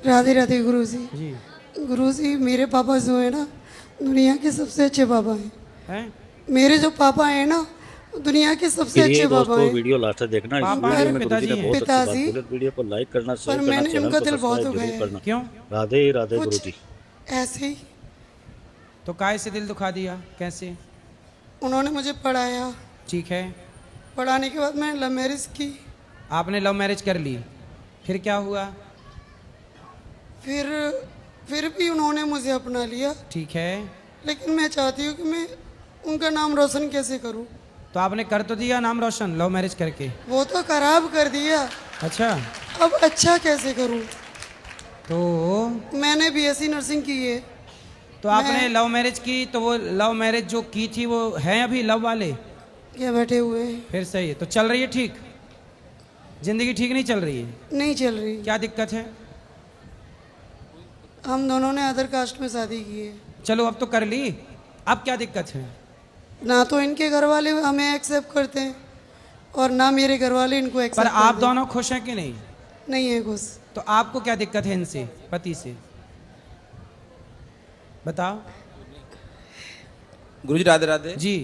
राधे राधे गुरु जी। जी गुरु जी, मेरे पापा जो है ना, दुनिया के सबसे अच्छे पापा हैं। हैं? मेरे जो पापा हैं ना, दुनिया के सबसे प्रिय अच्छे पापा दोस्तों, हैं। वीडियो लास्ट तक देखना। इस पापा वीडियो हैं, में गुरुजी ने पिताजी हैं। बहुत अच्छी बात पिताजी। बोली। वीडियो को लाइक करना, शेयर पर करना, मैंने चैनल उनका को दिल बहुत सब्सक्राइब दुखाया जरूर है। करना। क्यों? राधे राधे कुछ गुरुजी। ऐसे ही तो काय से दिल दुखा दिया? कैसे? उन्होंने मुझे पढ़ाया। ठीक है, पढ़ाने के बाद मैंने लव मैरिज की। आपने लव मैरिज कर ली, फिर क्या हुआ? फिर भी उन्होंने मुझे अपना लिया। ठीक है, लेकिन मैं चाहती हूँ कि मैं उनका नाम रोशन कैसे करूँ। तो आपने कर तो दिया नाम रोशन लव मैरिज करके। वो तो खराब कर दिया, अच्छा, अब अच्छा कैसे करूँ। तो मैंने बीएससी नर्सिंग की है। तो आपने लव मैरिज की, तो वो लव मैरिज जो की थी वो हैं अभी लव वाले? क्या बैठे हुए हैं? फिर सही है, तो चल रही है ठीक? जिंदगी ठीक नहीं चल रही है? नहीं चल रही। क्या दिक्कत है? हम दोनों ने अदर कास्ट में शादी की है। चलो अब तो कर ली, अब क्या दिक्कत है? ना तो इनके घर वाले हमें एक्सेप्ट करते हैं और ना मेरे घर वाले इनको पर एक्सेप्ट आप करते हैं। दोनों खुश हैं कि नहीं? नहीं है खुश। तो आपको क्या दिक्कत है इनसे, पति से? बताओ गुरुजी राधे राधे जी।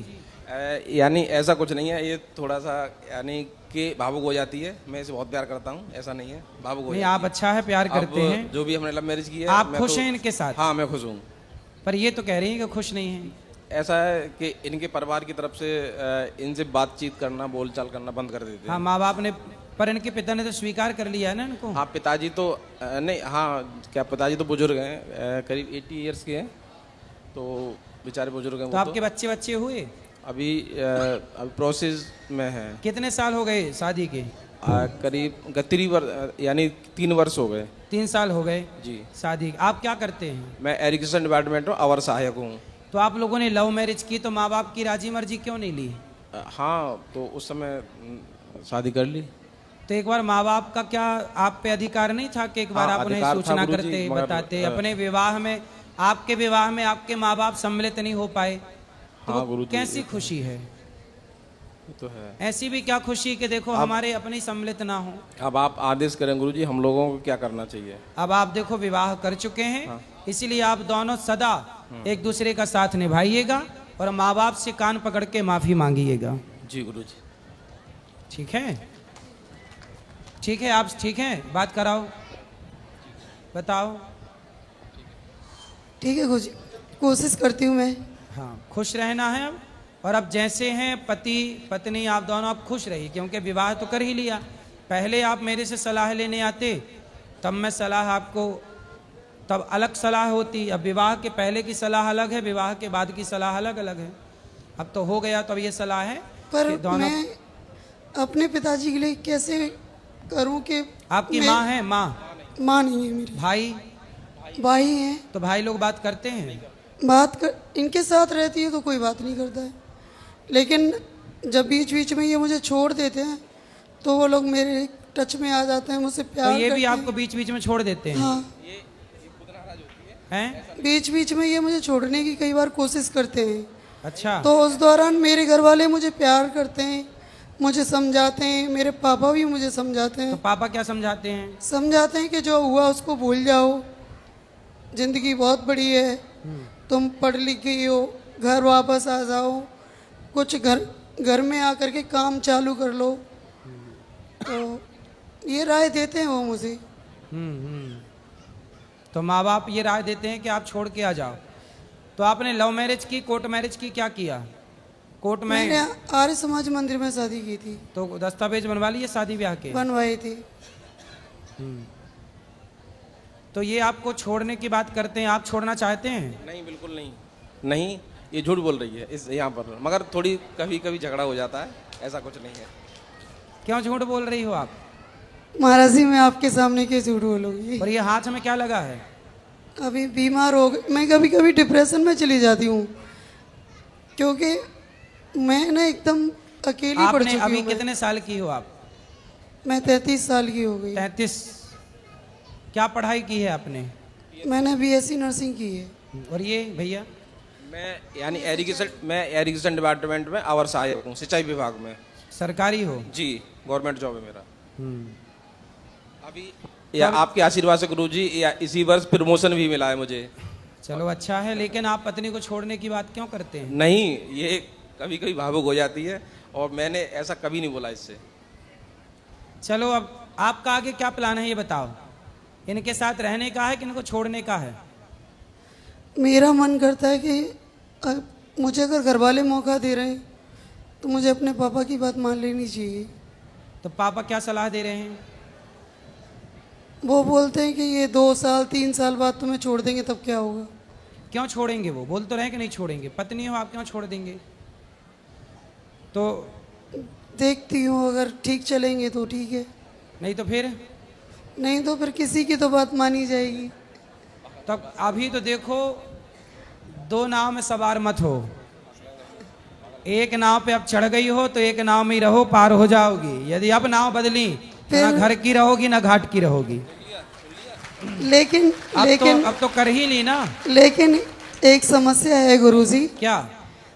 यानी ऐसा कुछ नहीं है, ये थोड़ा सा यानी कि भावुक हो जाती है। मैं इसे बहुत प्यार करता हूँ, ऐसा नहीं है, भावुक हो नहीं, जाती आप अच्छा है, प्यार है। करते अब हैं। जो भी हमने लव मैरिज की है, आप मैं खुश तो- हैं इनके साथ? हाँ, मैं खुश हूँ। पर ये तो कह रही हैं कि खुश नहीं है। ऐसा है कि इनके परिवार की तरफ से इनसे बातचीत करना, बोलचाल करना बंद कर देते हाँ, हैं। माँ बाप ने, पर इनके पिता ने तो स्वीकार कर लिया है ना इनको। हाँ, पिताजी तो नहीं, हाँ क्या, पिताजी तो बुजुर्ग हैं, करीब 80 ईयर्स के हैं, तो बेचारे बुजुर्ग हैं। तो वो आपके बच्चे बच्चे हुए? अभी प्रोसेस में है। कितने साल हो गए शादी के? करीब 3 वर्ष हो गए। 3 साल हो गए जी। शादी। आप क्या करते हैं? मैं एजुकेशन डिपार्टमेंट में अवर सहायक हूँ। तो आप लोगों ने लव मैरिज की, तो माँ बाप की राजी मर्जी क्यों नहीं ली? हाँ, तो उस समय शादी कर ली। तो एक बार माँ बाप का क्या आप पे अधिकार नहीं था कि एक बार हाँ, आप उन्हें अधिकार था सूचना गुरुजी, करते, मगर, बताते? अपने विवाह में, आपके विवाह में आपके माँ बाप सम्मिलित नहीं हो पाए, तो हाँ, वो गुरुजी, कैसी ये तो खुशी है? ये तो है। ऐसी भी क्या खुशी कि देखो हमारे अपनी सम्मिलित ना हो। अब आप आदेश करें गुरुजी, हम लोगों को क्या करना चाहिए। अब आप देखो विवाह कर चुके हैं, इसीलिए आप दोनों सदा एक दूसरे का साथ निभाइएगा और माँ बाप से कान पकड़ के माफी मांगिएगा। जी गुरुजी। ठीक है? ठीक है, आप ठीक हैं? बात कराओ, बताओ। ठीक है गुरुजी, कोशिश करती हूँ मैं। हाँ, खुश रहना है अब। और अब जैसे हैं पति पत्नी, आप दोनों अब खुश रहिए, क्योंकि विवाह तो कर ही लिया। पहले आप मेरे से सलाह लेने आते, तब मैं सलाह आपको, तब अलग सलाह होती। अब विवाह के पहले की सलाह अलग है, विवाह के बाद की सलाह अलग अलग है। अब तो हो गया, तो अब ये सलाह है पर कि दोनों। मैं अपने पिताजी के लिए कैसे करूं कि आपकी मैं- माँ है? माँ? माँ नहीं है मेरी, भाई? भाई हैं। तो भाई लोग बात करते हैं? इनके साथ रहती है तो कोई बात नहीं करता है, लेकिन जब बीच बीच में ये मुझे छोड़ देते हैं तो वो लोग मेरे टच में आ जाते हैं, मुझसे तो प्यार ये भी करते आपको बीच बीच में छोड़ देते हैं। हैं? हाँ, हैं? बीच बीच में ये मुझे छोड़ने की कई बार कोशिश करते हैं। अच्छा। तो उस दौरान मेरे घर वाले मुझे प्यार करते हैं, मुझे समझाते हैं, मेरे पापा भी मुझे समझाते तो हैं। पापा क्या समझाते हैं? समझाते हैं कि जो हुआ उसको भूल जाओ, जिंदगी बहुत बड़ी है, तुम पढ़ लिख गई हो, घर वापस आ जाओ, कुछ घर में आकर के काम चालू कर लो। तो ये राय देते हैं वो मुझे। तो माँ बाप ये राय देते हैं कि आप छोड़ के आ जाओ। तो आपने लव मैरिज की, कोर्ट मैरिज की, क्या किया? कोर्ट में? मैंने आर्य समाज मंदिर में शादी की थी। तो दस्तावेज बनवा लिए शादी ब्याह के? बनवाई थी। तो ये आपको छोड़ने की बात करते हैं, आप छोड़ना चाहते हैं? नहीं, बिल्कुल नहीं। नहीं, ये झूठ बोल रही है इस यहाँ पर, मगर थोड़ी कभी कभी झगड़ा हो जाता है, ऐसा कुछ नहीं है। क्यों झूठ बोल रही हो आप? महाराज जी, मैं आपके सामने क्यों झूठ बोलूँगी। और ये हाथ में क्या लगा है? अभी बीमार हो गई मैं, कभी कभी डिप्रेशन में चली जाती हूँ, क्योंकि मैं ना एकदम अकेली पड़ आपने चुकी अभी हूँ। कितने साल की हो आप? मैं 33 साल की हो गई। 33। क्या पढ़ाई की है आपने? मैंने बीएससी नर्सिंग की है। और ये भैया? मैं एजुकेशन डिपार्टमेंट में अवर सहायक हूँ, सिंचाई विभाग में। सरकारी हो? जी, गवर्नमेंट जॉब है मेरा। अभी या आपके आशीर्वाद से गुरुजी, या इसी वर्ष प्रमोशन भी मिला है मुझे। चलो अच्छा है, लेकिन आप पत्नी को छोड़ने की बात क्यों करते हैं? नहीं, ये कभी कभी भावुक हो जाती है और मैंने ऐसा कभी नहीं बोला इससे। चलो अब आपका आगे क्या प्लान है ये बताओ। इनके साथ रहने का है कि इनको छोड़ने का है? मेरा मन करता है कि मुझे अगर घर वाले मौका दे रहे हैं तो मुझे अपने पापा की बात मान लेनी चाहिए। तो पापा क्या सलाह दे रहे हैं? वो बोलते हैं कि ये 2 साल 3 साल बाद तुम्हें छोड़ देंगे, तब क्या होगा? क्यों छोड़ेंगे? वो बोल तो रहे कि नहीं छोड़ेंगे। पत्नी हो आप, क्यों छोड़ देंगे? तो देखती हूँ, अगर ठीक चलेंगे तो ठीक है, नहीं तो फिर? नहीं तो फिर किसी की तो बात मानी जाएगी। तब अभी तो देखो, 2 नाव में सवार मत हो। एक नाव पे अब चढ़ गई हो तो एक नाव में ही रहो, पार हो जाओगी। यदि अब नाव बदली तो ना घर की रहोगी ना घाट की रहोगी। लेकिन अब तो कर ही ली ना। लेकिन एक समस्या है गुरुजी। क्या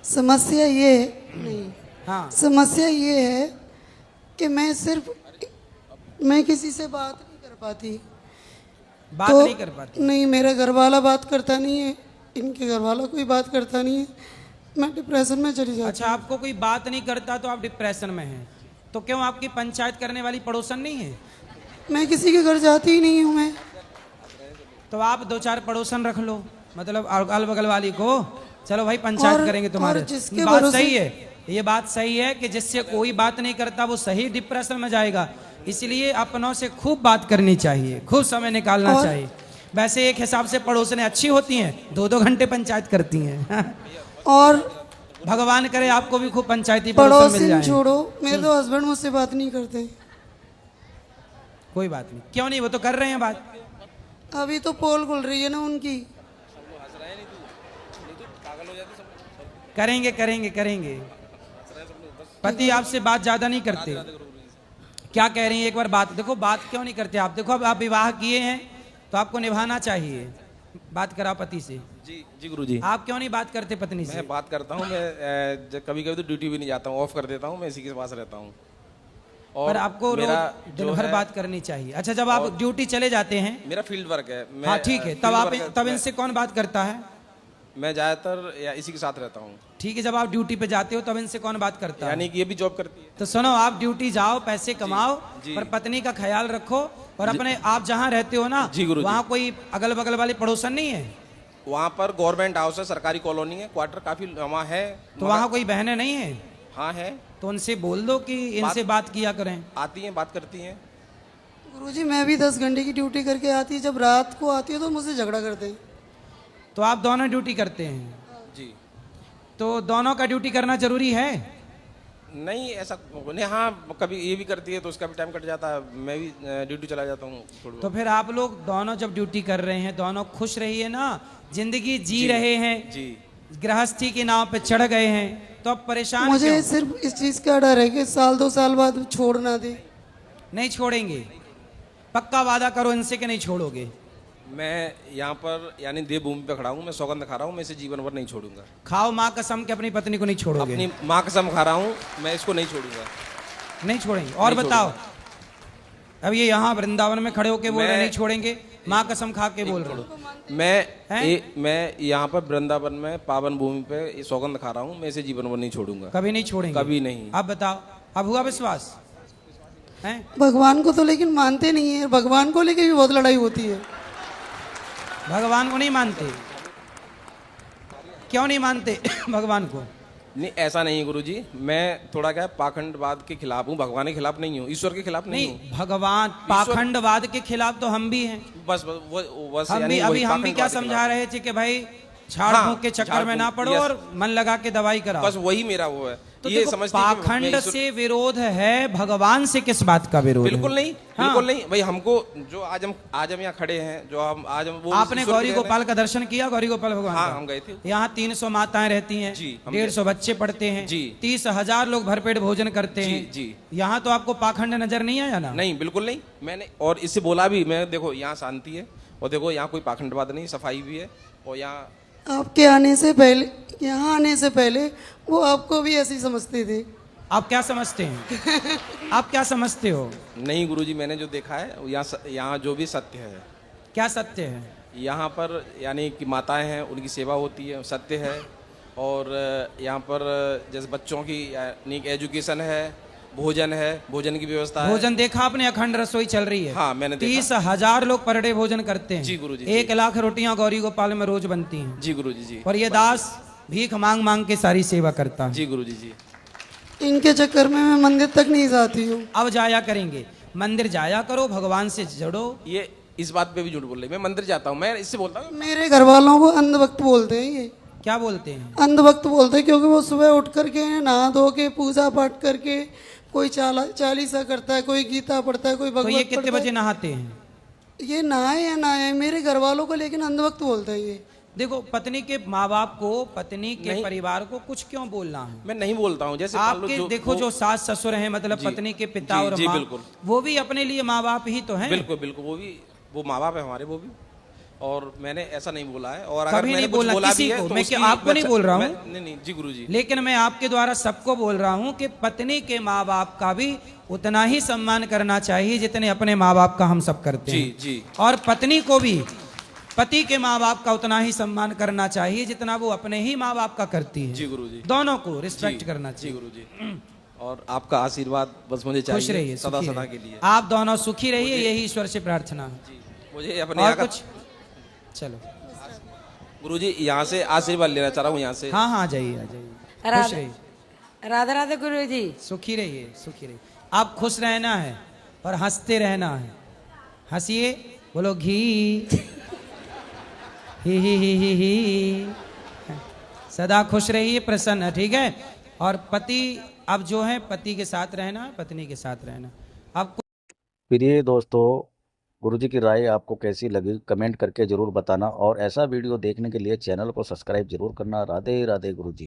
समस्या ये है, नहीं, हाँ, समस्या ये है कि मैं किसी से बात नहीं कर पाती। बात तो नहीं कर पाती? नहीं, मेरा घर वाला बात करता नहीं है, इनके घर वाला कोई बात करता नहीं है, मैं डिप्रेशन में चली जाती। अच्छा, आपको कोई बात नहीं करता तो आप डिप्रेशन में हैं? तो क्यों आपकी पंचायत करने वाली पड़ोसन नहीं है? मैं किसी के घर जाती ही नहीं हूँ। मैं तो आप 2-4 पड़ोसन रख लो, मतलब अगल बगल वाली को। चलो भाई पंचायत करेंगे तुम्हारे। जिसके बात भरोसे- सही है, ये बात सही है कि जिससे कोई बात नहीं करता वो सही डिप्रेशन में जाएगा। इसलिए अपनों से खूब बात करनी चाहिए, खूब समय निकालना चाहिए। वैसे एक हिसाब से पड़ोसने अच्छी होती हैं, 2-2 घंटे पंचायत करती हैं। और भगवान करे आपको भी खूब पंचायती पड़ोसन मिल पड़ोसी जाए। छोड़ो, मेरे तो हस्बैंड मुझसे बात नहीं करते। कोई बात नहीं, क्यों नहीं, वो तो कर रहे हैं बात। अभी तो पोल खुल रही है ना उनकी। करेंगे करेंगे करेंगे। पति आपसे बात ज्यादा नहीं करते? क्या कह रही हैं एक बार बात देखो। बात क्यों नहीं करते आप? देखो अब आप विवाह किए हैं तो आपको निभाना चाहिए। बात कराओ पति से। जी जी गुरुजी। आप क्यों नहीं बात करते पत्नी से? मैं बात करता हूँ, मैं कभी कभी तो ड्यूटी भी नहीं जाता हूँ, ऑफ कर देता हूँ, मैं इसी के पास रहता हूँ। पर आपको रोज दिन भर बात करनी चाहिए। अच्छा, जब आप ड्यूटी चले जाते हैं, मेरा फील्ड वर्क है। हाँ ठीक है, तब इनसे कौन बात करता है? मैं ज्यादातर या इसी के साथ रहता हूँ। ठीक है, जब आप ड्यूटी पे जाते हो तब इनसे कौन बात करता है? यानी कि ये भी जॉब करती है। तो सुनो, आप ड्यूटी जाओ, पैसे कमाओ, पर पत्नी का ख्याल रखो। और अपने आप जहाँ रहते हो ना, वहाँ कोई अगल बगल वाले पड़ोसन नहीं है? वहाँ पर गवर्नमेंट हाउस है, सरकारी कॉलोनी है, क्वार्टर काफी वहाँ है। तो वहाँ कोई बहनें नहीं है? हाँ है। तो उनसे बोल दो कि इनसे बात किया करें। आती हैं, बात करती हैं। गुरुजी, मैं भी 10 घंटे की ड्यूटी करके आती है, जब रात को आती है तो मुझसे झगड़ा करते हैं। तो आप दोनों ड्यूटी करते हैं? जी। तो दोनों का ड्यूटी करना जरूरी है? नहीं ऐसा नहीं, हाँ कभी ये भी करती है तो उसका भी टाइम कट जाता है, मैं भी ड्यूटी चला जाता हूँ थोड़ी। तो फिर आप लोग दोनों जब ड्यूटी कर रहे हैं, दोनों खुश रहिए ना, जिंदगी जी रहे हैं जी। गृहस्थी की नाव पे चढ़ गए हैं, तो अब परेशान मुझे क्यों? सिर्फ इस चीज़ का डर है कि 1-2 साल बाद छोड़ ना दे। नहीं छोड़ेंगे? पक्का वादा करो इनसे कि नहीं छोड़ोगे? मैं यहाँ पर यानी देवभूमि पे खड़ा हूँ, मैं सौगंध खा रहा हूँ, मैं इसे जीवन भर नहीं छोड़ूंगा। खाओ माँ कसम के अपनी पत्नी को नहीं छोड़ोगे? अपनी माँ कसम खा रहा हूँ, मैं इसको नहीं छोड़ूंगा। नहीं छोड़ेंगे? और नहीं बताओ, अब ये यहाँ वृंदावन में खड़े होके बोल रहे नहीं छोड़ेंगे, माँ कसम खा के बोल रहे। मैं यहाँ पर वृंदावन में पावन भूमि पे सौगंध खा रहा हूँ, मैं इसे जीवन भर नहीं छोड़ूंगा। कभी नहीं छोड़ेंगे? कभी नहीं। अब बताओ, अब हुआ विश्वास है? भगवान को तो लेकिन मानते नहीं है, भगवान को लेके भी बहुत लड़ाई होती है। भगवान को नहीं मानते? क्यों नहीं मानते भगवान को? नहीं ऐसा नहीं गुरुजी, मैं थोड़ा क्या पाखंडवाद के खिलाफ हूँ, भगवान के खिलाफ नहीं हूँ, ईश्वर के खिलाफ नहीं हूँ। भगवान पाखंडवाद के खिलाफ तो हम भी हैं। बस बस हम भी अभी हम भी क्या समझा रहे थे कि भाई झाड़ फूंक के चक्कर में ना पड़ो और मन लगा के दवाई कराओ। बस वही मेरा वो है। तो ये समझते हैं कि पाखंड से विरोध है, भगवान से किस बात का विरोध है? बिल्कुल नहीं, बिल्कुल नहीं भाई। हमको जो आज हम यहाँ खड़े हैं, जो हम आज हम वो आपने गौरी गोपाल का दर्शन किया? गौरी गोपाल भगवान? हाँ हम गए थे। यहाँ 300 माताएं रहती हैं, 150 बच्चे पढ़ते हैं, 30,000 लोग भरपेट भोजन करते हैं। जी। यहाँ तो आपको पाखंड नजर नहीं आया ना? नहीं बिल्कुल नहीं। मैंने और इससे बोला भी, मैं देखो यहाँ शांति है और देखो यहाँ कोई पाखंडवाद नहीं, सफाई भी है। और यहाँ आपके आने से पहले, यहाँ आने से पहले वो आपको भी ऐसे ही समझते थे। आप क्या समझते हैं? आप क्या समझते हो? नहीं गुरुजी, मैंने जो देखा है यहाँ जो भी सत्य है, क्या सत्य है? यहाँ पर यानी कि माताएं हैं, उनकी सेवा होती है, सत्य है। और यहाँ पर जैसे बच्चों की यानी कि एजुकेशन है, भोजन है, भोजन की व्यवस्था है। भोजन देखा आपने? अखंड रसोई चल रही है। हाँ, मैंने देखा। 30,000 लोग पर डे भोजन करते हैं। जी गुरुजी, 1 लाख रोटियां गौरी गोपाल में रोज बनती हैं। जी गुरुजी जी। और ये दास भीख मांग मांग के सारी सेवा करता है। जी गुरुजी जी। इनके चक्कर में मैं मंदिर तक नहीं जाती हूँ। अब जाया करेंगे, मंदिर जाया करो, भगवान से जुड़ो। ये इस बात पे भी झूठ बोल रही, मैं मंदिर जाता हूँ, मैं इससे बोलता हूँ। मेरे घर वालों को अंधभक्त बोलते हैं। ये क्या बोलते हैं? अंधभक्त बोलते हैं क्योंकि वो सुबह उठ करके नहा धो के पूजा पाठ करके कोई चालीसा करता है, कोई गीता पढ़ता है, कोई तो ये भगवत कितने पढ़ता बजे नहाते हैं? है। ये नहाए या नहाए, मेरे घर वालों को लेकिन अंधभक्त बोलते हैं ये। देखो, पत्नी के माँ बाप को, पत्नी के नहीं। परिवार को कुछ क्यों बोलना है? मैं नहीं बोलता हूँ। जैसे मान लो आपके देखो जो सास ससुर हैं, मतलब जी, पत्नी के पिता जी, और जी, माँ, बिल्कुल। वो भी अपने लिए माँ बाप ही तो हैं। बिल्कुल बिल्कुल, वो माँ बाप है हमारे, वो भी। और मैंने ऐसा नहीं बोला है। और अगर कभी मैंने नहीं कुछ बोला बोला किसी भी है को। तो मैं क्या आपको नहीं बोल रहा हूँ? नहीं जी गुरुजी। लेकिन मैं आपके द्वारा सबको बोल रहा हूँ कि पत्नी के माँ बाप का भी उतना ही सम्मान करना चाहिए जितने अपने माँ बाप का हम सब करते जी हैं। जी। और पत्नी को भी पति के माँ बाप का उतना ही सम्मान करना चाहिए जितना वो अपने ही माँ बाप का करती है। जी गुरुजी। दोनों को रिस्पेक्ट जी, करना जी चाहिए। गुरुजी। और आपका आशीर्वाद बस मुझे खुश चाहिए रहिए, सदा सुखी सदा रहिए। के लिए। आप दोनों सुखी रहिए, यही ईश्वर से प्रार्थना है। जी, मुझे अपने और यहाँ का कुछ? चलो, गुरुजी यहाँ से आशीर्वाद लेना चाह रहा हूँ यहाँ से। हाँ हाँ, आ जाइए आ जाइए। खुश राधे रहिए, राधे राधे गुरु जी। सुखी रहिए, सुखी रहिए। आप खुश रहना है और हंसते रहना है। हंसिए, बोलो घी ही। सदा खुश रहिए, प्रसन्न, ठीक है? और पति अब जो है, पति के साथ रहना, पत्नी के साथ रहना। अब प्रिय दोस्तों, गुरुजी की राय आपको कैसी लगी कमेंट करके जरूर बताना, और ऐसा वीडियो देखने के लिए चैनल को सब्सक्राइब जरूर करना। राधे राधे गुरुजी।